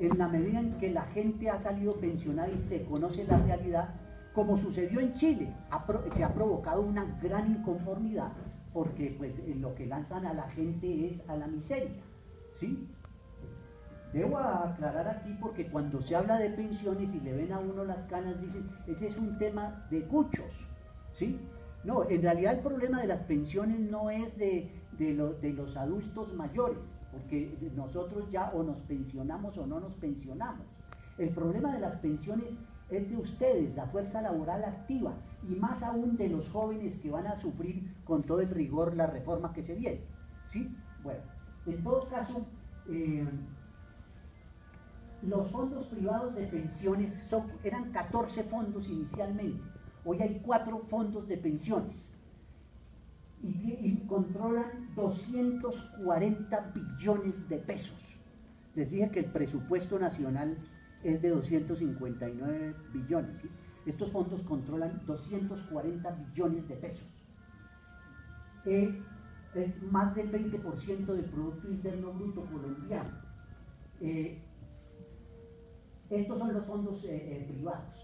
en la medida en que la gente ha salido pensionada y se conoce la realidad, como sucedió en Chile, se ha provocado una gran inconformidad porque pues lo que lanzan a la gente es a la miseria, ¿sí? Debo aclarar aquí porque cuando se habla de pensiones y le ven a uno las canas dicen, ese es un tema de cuchos, ¿sí? No, en realidad el problema de las pensiones no es de los adultos mayores, porque nosotros ya o nos pensionamos o no nos pensionamos. El problema de las pensiones es de ustedes, la fuerza laboral activa, y más aún de los jóvenes que van a sufrir con todo el rigor la reforma que se viene, ¿sí? Bueno, en todo caso, los fondos privados de pensiones eran 14 fondos inicialmente, hoy hay 4 fondos de pensiones, y controlan 240 billones de pesos. Les dije que el presupuesto nacional es de 259 billones, ¿sí? Estos fondos controlan 240 billones de pesos. Es más del 20% del Producto Interno Bruto colombiano. Estos son los fondos privados.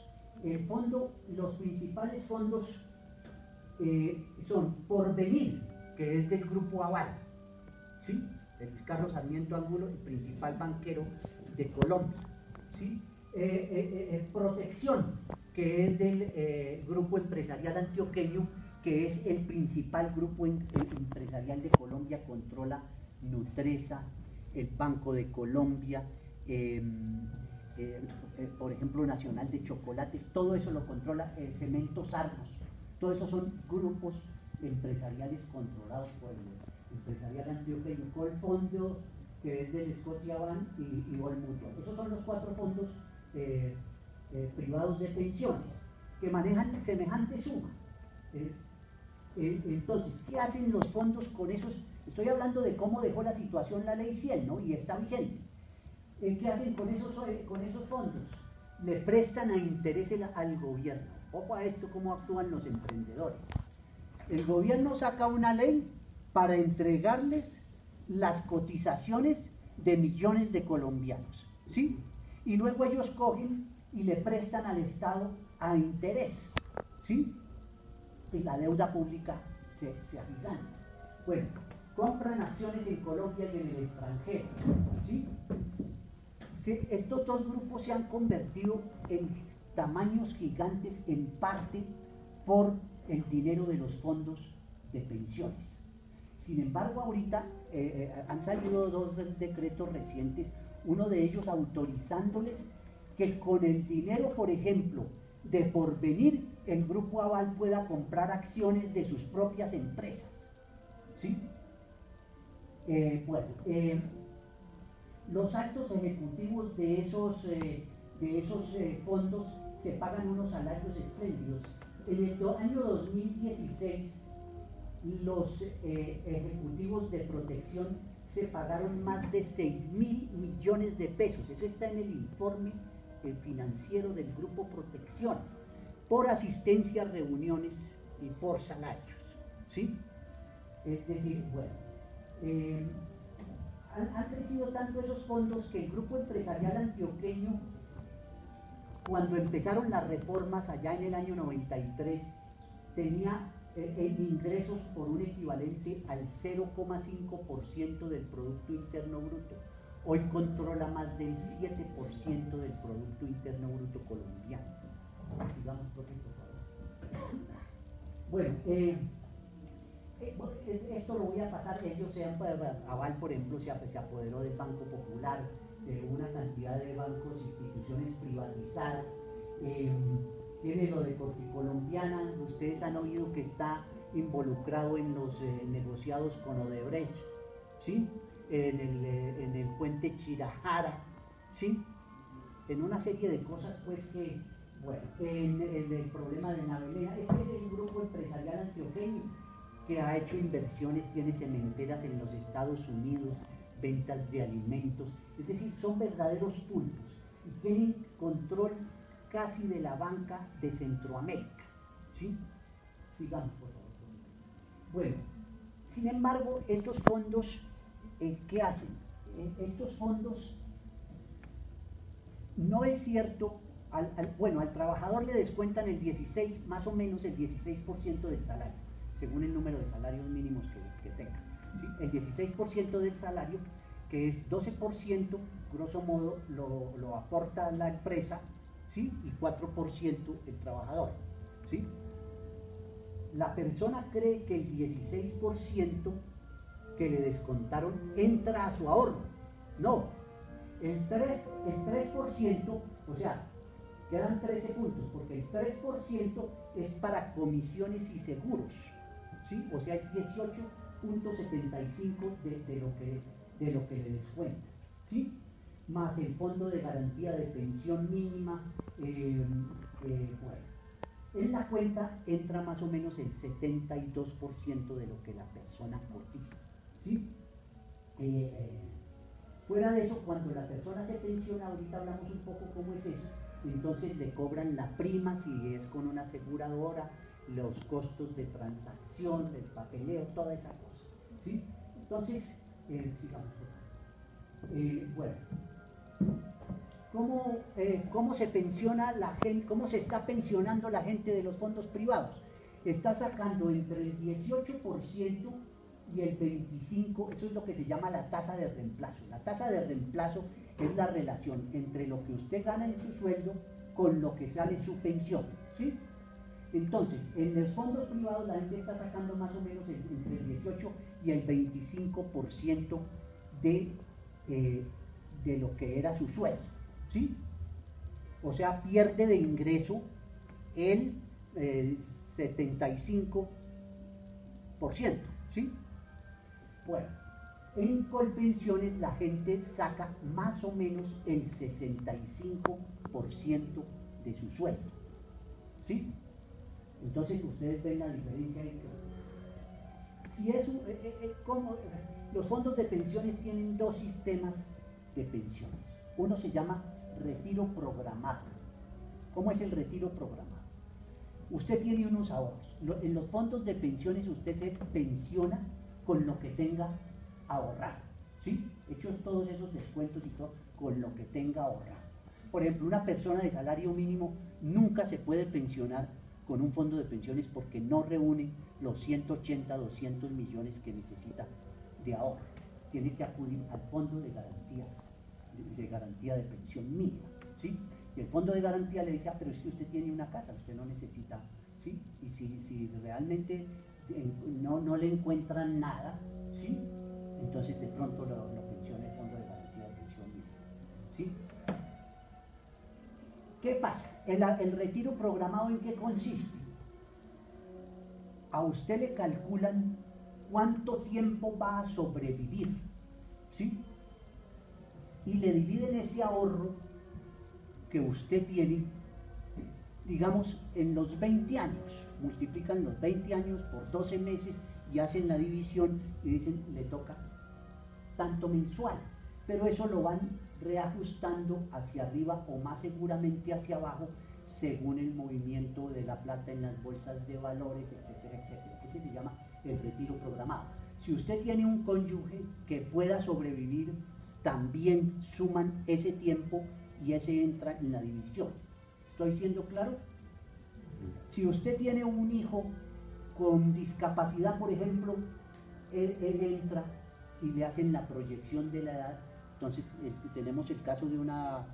Los principales fondos son Porvenir, que es del Grupo Aval, ¿sí? De Carlos Sarmiento Angulo, el principal banquero de Colombia, ¿sí? Protección, que es del Grupo Empresarial Antioqueño, que es el principal grupo empresarial de Colombia, controla Nutresa, el Banco de Colombia, por ejemplo Nacional de Chocolates, todo eso lo controla Cementos Argos. Todos esos son grupos empresariales controlados por el empresarial antioqueño, Colfondo, que es del Scotiabank y Bol Mutual. Esos son los 4 fondos privados de pensiones que manejan semejante suma. Entonces, ¿qué hacen los fondos con esos? Estoy hablando de cómo dejó la situación la ley 100, ¿no? Y está vigente. ¿Qué hacen con esos fondos? Le prestan a interés al gobierno. Ojo a esto, cómo actúan los emprendedores. El gobierno saca una ley para entregarles las cotizaciones de millones de colombianos, ¿sí? Y luego ellos cogen y le prestan al Estado a interés, ¿sí? Y la deuda pública se agiganta. Bueno, compran acciones en Colombia y en el extranjero, ¿sí? Estos 2 grupos se han convertido en tamaños gigantes en parte por el dinero de los fondos de pensiones. Sin embargo, ahorita han salido 2 decretos recientes, uno de ellos autorizándoles que con el dinero, por ejemplo, de Porvenir, el Grupo Aval pueda comprar acciones de sus propias empresas, ¿sí? Los actos ejecutivos de esos fondos se pagan unos salarios espléndidos. En el año 2016, los ejecutivos de protección se pagaron más de 6.000 millones de pesos. Eso está en el informe financiero del Grupo Protección, por asistencia a reuniones y por salarios, ¿sí? Es decir, bueno, han crecido tanto esos fondos que el Grupo Empresarial Antioqueño, cuando empezaron las reformas allá en el año 93, tenía ingresos por un equivalente al 0,5% del Producto Interno Bruto. Hoy controla más del 7% del Producto Interno Bruto colombiano. Sigamos, por favor. Bueno, esto lo voy a pasar. Ellos Aval, por ejemplo, se apoderó del Banco Popular, una cantidad de bancos, instituciones privatizadas. Tiene lo de Corficolombiana, ustedes han oído que está involucrado en los negociados con Odebrecht, ¿sí? En el puente Chirajara, ¿sí? En una serie de cosas, pues, que, bueno, en el problema de Navelena. Este es el grupo empresarial antioqueño que ha hecho inversiones, tiene cementeras en los Estados Unidos, ventas de alimentos, es decir, son verdaderos pulpos y tienen control casi de la banca de Centroamérica, ¿sí? Sigamos, por favor. Bueno, sin embargo, estos fondos, ¿qué hacen? Estos fondos no es cierto, bueno, al trabajador le descuentan el 16, más o menos el 16% del salario, según el número de salarios mínimos que tenga. ¿Sí? El 16% del salario, que es 12%, grosso modo, lo aporta la empresa, ¿sí? Y 4% el trabajador. ¿Sí? La persona cree que el 16% que le descontaron entra a su ahorro. No, el 3%, o sea, quedan 13 puntos, porque el 3% es para comisiones y seguros, ¿sí? O sea, el 18.75 de lo que le descuenta, ¿sí? Más el fondo de garantía de pensión mínima, bueno, en la cuenta entra más o menos el 72% de lo que la persona cotiza, ¿sí? Fuera de eso, cuando la persona se pensiona, ahorita hablamos un poco cómo es eso, entonces le cobran la prima si es con una aseguradora, los costos de transacción, del papeleo, toda esa cosa, ¿sí? Entonces, sigamos. Bueno, ¿cómo se pensiona la gente, cómo se está pensionando la gente de los fondos privados? Está sacando entre el 18% y el 25%, eso es lo que se llama la tasa de reemplazo. La tasa de reemplazo es la relación entre lo que usted gana en su sueldo con lo que sale su pensión, ¿sí? Entonces, en los fondos privados la gente está sacando más o menos entre el 18 y el 25% de lo que era su sueldo, ¿sí? O sea, pierde de ingreso el 75%, ¿sí? Bueno, en Colpensiones la gente saca más o menos el 65% de su sueldo, ¿sí? Entonces ustedes ven la diferencia ahí. Si es los fondos de pensiones tienen dos sistemas de pensiones. Uno se llama retiro programado. ¿Cómo es el retiro programado? Usted tiene unos ahorros. En los fondos de pensiones usted se pensiona con lo que tenga ahorrado, ¿sí? Hechos todos esos descuentos y todo, con lo que tenga ahorrado. Por ejemplo, una persona de salario mínimo nunca se puede pensionar con un fondo de pensiones porque no reúne los 180, 200 millones que necesita de ahorro. Tiene que acudir al fondo de garantía de pensión mínima, ¿sí? Y el fondo de garantía le dice, pero es que usted tiene una casa, usted no necesita, ¿sí? Y si realmente no le encuentran nada, ¿sí? Entonces de pronto lo pensiona el fondo de garantía de pensión mínima, ¿sí? ¿Qué pasa? El retiro programado, ¿en qué consiste? A usted le calculan cuánto tiempo va a sobrevivir, ¿sí? Y le dividen ese ahorro que usted tiene, digamos, en los 20 años. Multiplican los 20 años por 12 meses y hacen la división y dicen, le toca tanto mensual. Pero eso lo van reajustando hacia arriba o más seguramente hacia abajo según el movimiento de la plata en las bolsas de valores, etcétera, etcétera. Ese se llama el retiro programado. Si usted tiene un cónyuge que pueda sobrevivir, también suman ese tiempo y ese entra en la división. ¿Estoy siendo claro? Si usted tiene un hijo con discapacidad, por ejemplo, él entra y le hacen la proyección de la edad. Entonces tenemos el caso de una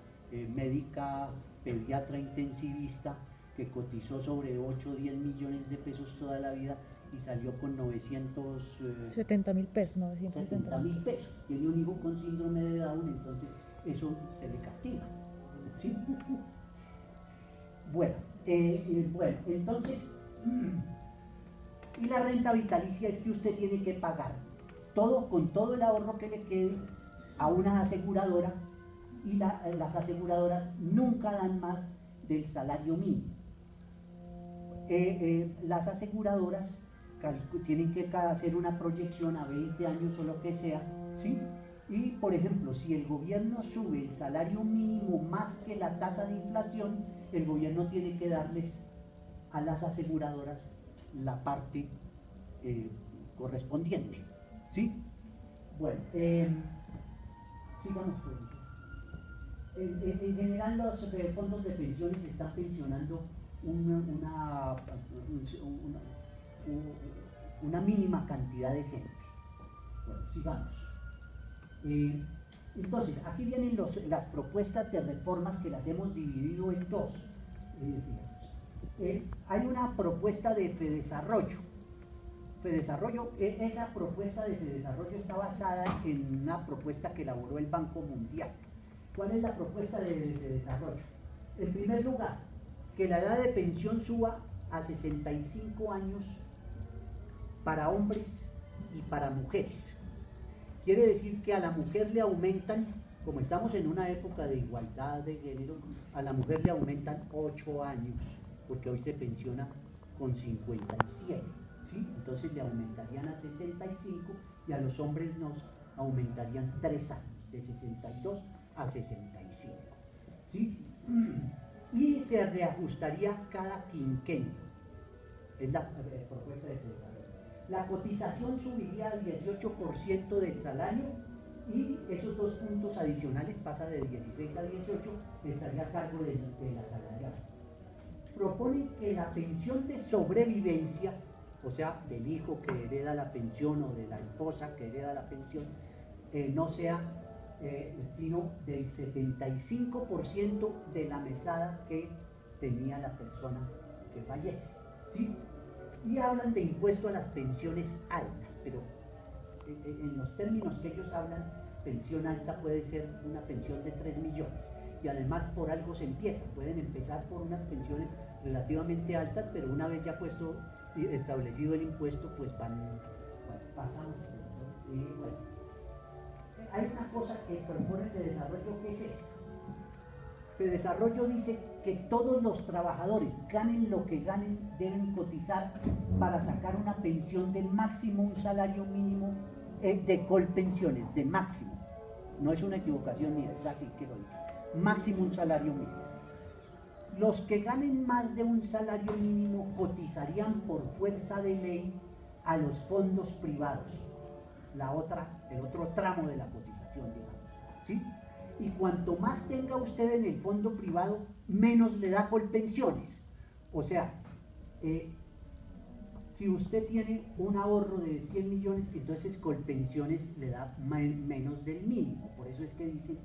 médica pediatra intensivista que cotizó sobre 8 o 10 millones de pesos toda la vida y salió con 970.000 pesos, 970.000 pesos. Tiene un hijo con síndrome de Down, entonces eso se le castiga, ¿sí? Bueno, entonces, y la renta vitalicia es que usted tiene que pagar todo con todo el ahorro que le quede a una aseguradora, y las aseguradoras nunca dan más del salario mínimo. Las aseguradoras tienen que hacer una proyección a 20 años o lo que sea, ¿sí? Y, por ejemplo, si el gobierno sube el salario mínimo más que la tasa de inflación, el gobierno tiene que darles a las aseguradoras la parte correspondiente, ¿sí? Bueno, sigamos por ejemplo. En general los fondos de pensiones están pensionando una mínima cantidad de gente. Bueno, sigamos. Entonces, aquí vienen las propuestas de reformas que las hemos dividido en dos. Hay una propuesta de Fedesarrollo. Esa propuesta de Fedesarrollo está basada en una propuesta que elaboró el Banco Mundial. ¿Cuál es la propuesta de Fedesarrollo? En primer lugar, que la edad de pensión suba a 65 años para hombres y para mujeres. Quiere decir que a la mujer le aumentan, como estamos en una época de igualdad de género, a la mujer le aumentan 8 años, porque hoy se pensiona con 57, ¿sí? Entonces le aumentarían a 65 y a los hombres nos aumentarían 3 años, de 62 a 65, ¿sí? Y se reajustaría cada quinquenio. Es la propuesta de Fedesarrollo. La cotización subiría al 18% del salario y esos 2 puntos adicionales, pasa de 16 a 18, estaría a cargo del asalariado. Propone que la pensión de sobrevivencia, o sea, del hijo que hereda la pensión o de la esposa que hereda la pensión, no sea sino del 75% de la mesada que tenía la persona que fallece, ¿sí? Y hablan de impuesto a las pensiones altas, pero en los términos que ellos hablan, pensión alta puede ser una pensión de 3 millones, y además por algo se empieza. Pueden empezar por unas pensiones relativamente altas, pero una vez ya puesto y establecido el impuesto, pues pasamos. Bueno, hay una cosa que propone Fedesarrollo, que es esto. Fedesarrollo dice que todos los trabajadores, ganen lo que ganen, deben cotizar para sacar una pensión de máximo un salario mínimo de Colpensiones, de máximo. No es una equivocación mía, es así que lo dice. Máximo un salario mínimo. Los que ganen más de un salario mínimo cotizarían por fuerza de ley a los fondos privados. El otro tramo de la cotización, digamos, ¿sí? Y cuanto más tenga usted en el fondo privado, menos le da Colpensiones. O sea, si usted tiene un ahorro de 100 millones, entonces Colpensiones le da menos del mínimo. Por eso es que dicen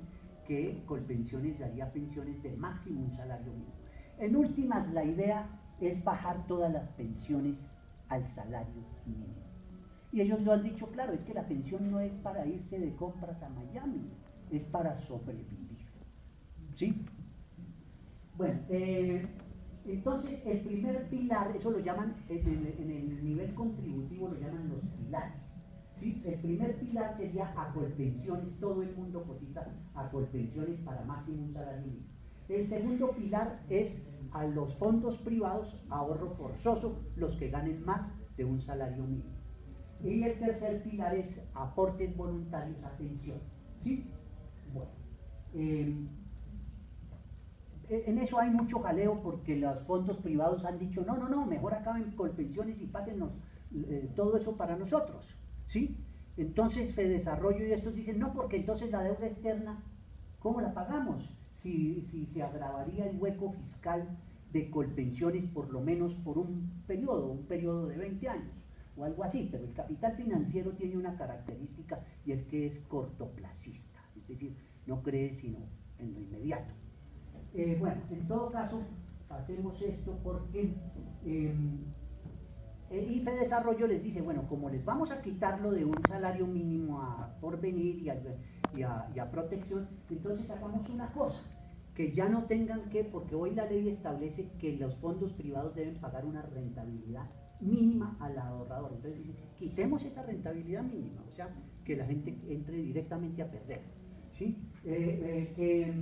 que Colpensiones daría pensiones de máximo un salario mínimo. En últimas, la idea es bajar todas las pensiones al salario mínimo. Y ellos lo han dicho claro, es que la pensión no es para irse de compras a Miami, es para sobrevivir, ¿sí? Bueno, entonces el primer pilar, eso lo llaman, en el nivel contributivo lo llaman los pilares, ¿sí? El primer pilar sería a Colpensiones, todo el mundo cotiza a Colpensiones para máximo un salario mínimo. El segundo pilar es a los fondos privados, ahorro forzoso, los que ganen más de un salario mínimo. Y el tercer pilar es aportes voluntarios a pensión, ¿sí? Bueno, en eso hay mucho jaleo porque los fondos privados han dicho no, mejor acaben Colpensiones y pásennos todo eso para nosotros, ¿sí? Entonces Fedesarrollo y estos dicen no, porque entonces la deuda externa, ¿cómo la pagamos? Si se agravaría el hueco fiscal de Colpensiones por lo menos por un periodo de 20 años o algo así, pero el capital financiero tiene una característica y es que es cortoplacista, es decir, no cree sino en lo inmediato. Bueno, en todo caso, hacemos esto porque y Fedesarrollo les dice, bueno, como les vamos a quitarlo de un salario mínimo a Porvenir y a Protección, entonces hagamos una cosa, que ya no tengan que, porque hoy la ley establece que los fondos privados deben pagar una rentabilidad mínima al ahorrador. Entonces dicen, quitemos esa rentabilidad mínima, o sea, que la gente entre directamente a perder, ¿sí? Que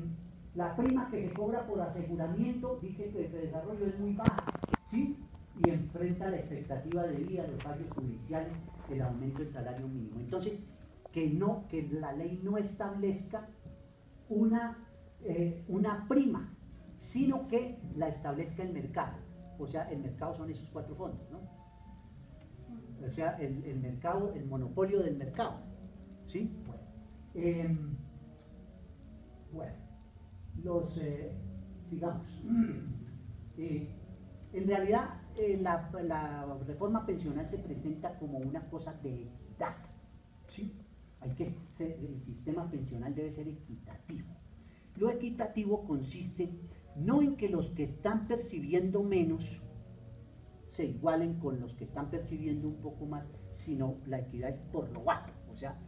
la prima que se cobra por aseguramiento, dice que el desarrollo es muy baja, ¿sí? Y enfrenta la expectativa de vida, los fallos judiciales, el aumento del salario mínimo. Entonces, que la ley no establezca una prima, sino que la establezca el mercado. O sea, el mercado son esos 4 fondos, ¿no? O sea, el mercado, el monopolio del mercado, ¿sí? Bueno, sigamos. En realidad, la reforma pensional se presenta como una cosa de equidad, ¿sí? El sistema pensional debe ser equitativo. Lo equitativo consiste no en que los que están percibiendo menos se igualen con los que están percibiendo un poco más, sino la equidad es por lo bajo, o sea,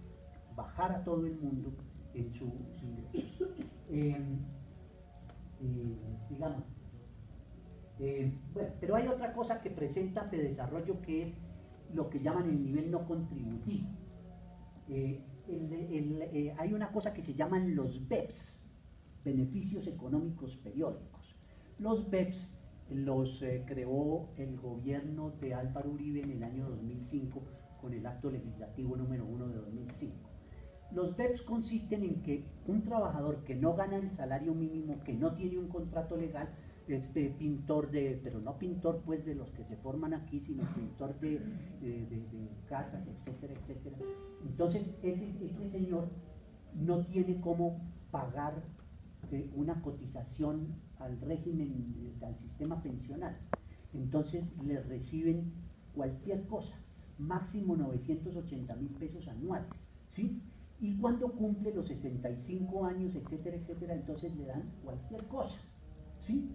bajar a todo el mundo en su ingreso. Digamos, bueno, pero hay otra cosa que presenta Fedesarrollo, que es lo que llaman el nivel no contributivo. Hay una cosa que se llaman los BEPS, beneficios económicos periódicos. Los BEPS los creó el gobierno de Álvaro Uribe en el año 2005 con el acto legislativo número 1 de 2005. Los BEPS consisten en que un trabajador que no gana el salario mínimo, que no tiene un contrato legal, es pintor pero no pintor pues de los que se forman aquí, sino pintor de casas, etcétera, etcétera. Entonces ese señor no tiene cómo pagar una cotización al régimen, al sistema pensional. Entonces le reciben cualquier cosa, máximo 980.000 pesos anuales, ¿sí? Y cuando cumple los 65 años, etcétera, etcétera, entonces le dan cualquier cosa, ¿sí?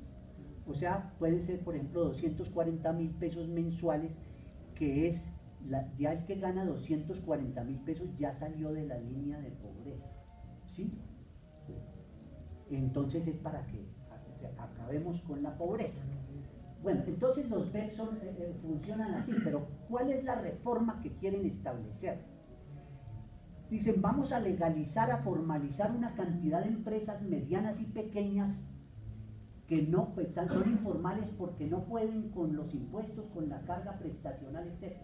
O sea, puede ser, por ejemplo, 240.000 pesos mensuales, que es, ya el que gana 240.000 pesos ya salió de la línea de pobreza, ¿sí? Entonces es para que acabemos con la pobreza. Bueno, entonces los BEPS funcionan así, pero ¿cuál es la reforma que quieren establecer? Dicen, vamos a legalizar, a formalizar una cantidad de empresas medianas y pequeñas que no, pues son informales porque no pueden con los impuestos, con la carga prestacional, etc.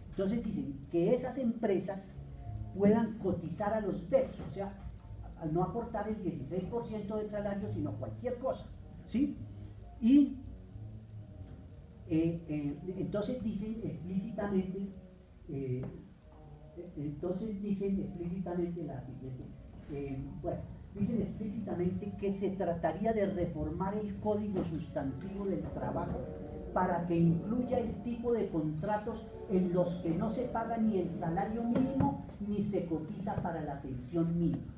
Entonces dicen que esas empresas puedan cotizar a los BEPS, o sea, al no aportar el 16% del salario, sino cualquier cosa, ¿sí? Y entonces dicen explícitamente, la siguiente, bueno, dicen explícitamente que se trataría de reformar el Código Sustantivo del Trabajo para que incluya el tipo de contratos en los que no se paga ni el salario mínimo ni se cotiza para la pensión mínima.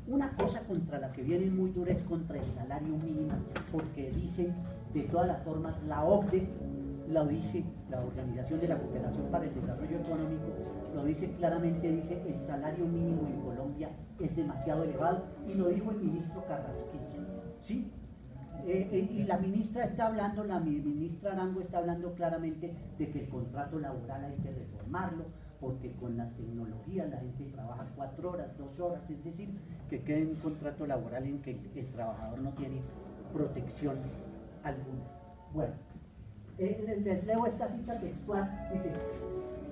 Una cosa contra la que vienen muy dura es contra el salario mínimo, porque dicen, de todas las formas, la OCDE lo dice, la Organización de la Cooperación para el Desarrollo Económico, lo dice claramente, dice el salario mínimo en Colombia es demasiado elevado, y lo dijo el ministro Carrasquilla, ¿sí? Y la ministra está hablando, la ministra Arango está hablando claramente de que el contrato laboral hay que reformarlo, porque con las tecnologías la gente trabaja 4 horas, 2 horas, es decir, que quede un contrato laboral en que el trabajador no tiene protección alguna. Bueno, les leo esta cita textual,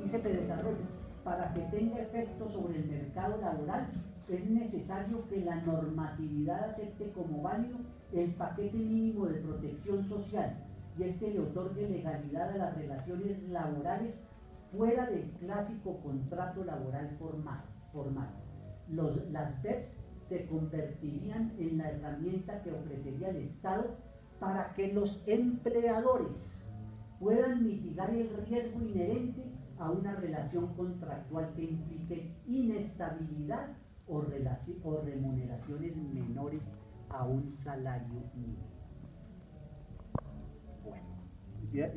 dice Fedesarrollo, para que tenga efecto sobre el mercado laboral es necesario que la normatividad acepte como válido el paquete mínimo de protección social y este le otorgue legalidad a las relaciones laborales fuera del clásico contrato laboral formal. Las BEPS se convertirían en la herramienta que ofrecería el Estado para que los empleadores puedan mitigar el riesgo inherente a una relación contractual que implique inestabilidad o remuneraciones menores a un salario mínimo. Bueno,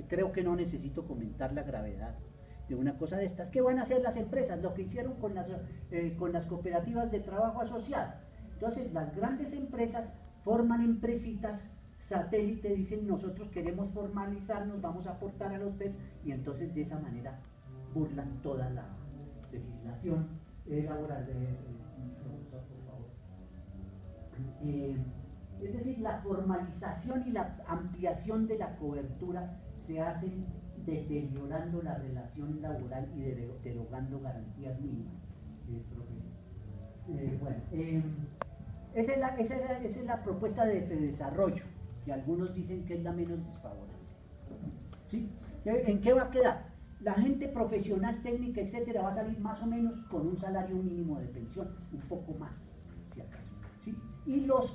creo que no necesito comentar la gravedad de una cosa de estas. ¿Qué van a hacer las empresas? Lo que hicieron con las cooperativas de trabajo asociado. Entonces, las grandes empresas forman empresitas satélite, dicen nosotros queremos formalizarnos, vamos a aportar a los BEPS, y entonces de esa manera burlan toda la legislación laboral profesor, por favor. Es decir, la formalización y la ampliación de la cobertura se hacen deteriorando la relación laboral y derogando garantías mínimas. Esa es la propuesta de Fedesarrollo, que algunos dicen que es la menos desfavorable. ¿Sí? ¿En qué va a quedar? La gente profesional, técnica, etcétera, va a salir más o menos con un salario mínimo de pensión, un poco más, si acaso. ¿Sí? Y los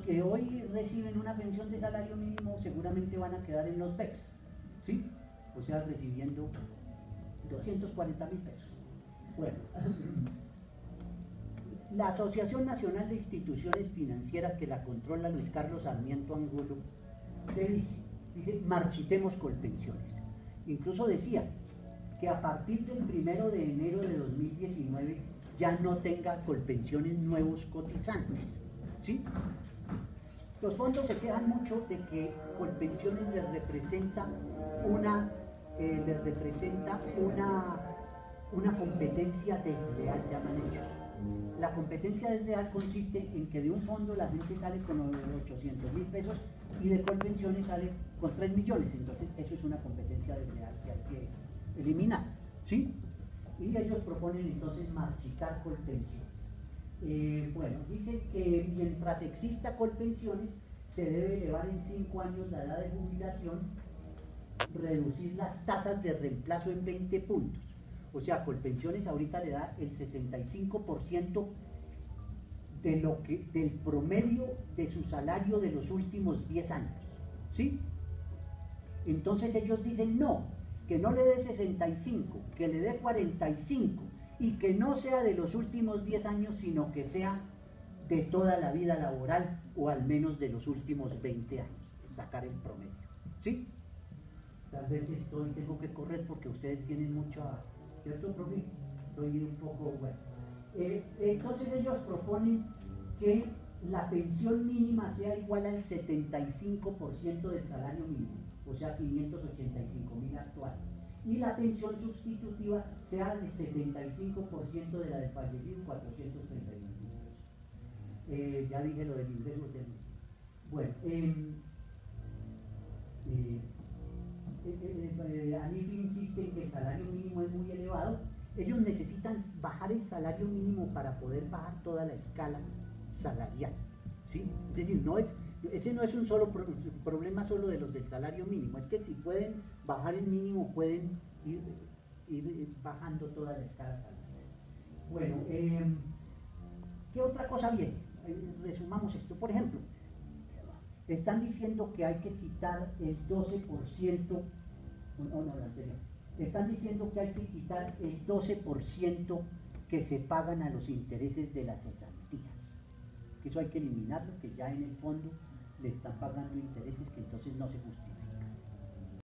que hoy reciben una pensión de salario mínimo seguramente van a quedar en los BEPS, ¿sí? O sea, recibiendo 240.000 pesos. Bueno, la Asociación Nacional de Instituciones Financieras, que la controla Luis Carlos Sarmiento Angulo, ¿qué dice? Marchitemos Colpensiones. Incluso decía que a partir del 1 de enero de 2019 ya no tenga Colpensiones nuevos cotizantes, ¿sí? Los fondos se quejan mucho de que Colpensiones les representa una competencia desleal, llaman ellos. La competencia desleal consiste en que de un fondo la gente sale con 800.000 pesos y de Colpensiones sale con 3 millones, entonces eso es una competencia desleal que hay que eliminar, ¿sí? Y ellos proponen entonces marchitar Colpensiones. Bueno, dicen que mientras exista Colpensiones se debe elevar en 5 años la edad de jubilación, reducir las tasas de reemplazo en 20 puntos. O sea, Colpensiones ahorita le da el 65% del promedio de su salario de los últimos 10 años, ¿sí? Entonces ellos dicen no, que no le dé 65, que le dé 45 y que no sea de los últimos 10 años, sino que sea de toda la vida laboral o al menos de los últimos 20 años, sacar el promedio, ¿sí? Tal vez tengo que correr porque ustedes tienen mucho, ¿cierto, profe? Estoy un poco, bueno. Entonces ellos proponen que la pensión mínima sea igual al 75% del salario mínimo, o sea, 585.000 actuales. Y la pensión sustitutiva sea del 75% de la del fallecido, 431.000 pesos. Ya dije lo del ingreso del... Bueno, ANIF insiste en que el salario mínimo es muy elevado. Ellos necesitan bajar el salario mínimo para poder bajar toda la escala salarial, ¿sí? Es decir, ese no es un problema solo de los del salario mínimo, es que si pueden bajar el mínimo pueden ir bajando toda la escala salarial. Bueno, ¿qué otra cosa viene? Resumamos esto. Por ejemplo, están diciendo que hay que quitar el 12%, están diciendo que hay que quitar el 12% que se pagan a los intereses de las cesantías, que eso hay que eliminarlo, que ya en el fondo le están pagando intereses que entonces no se justifican.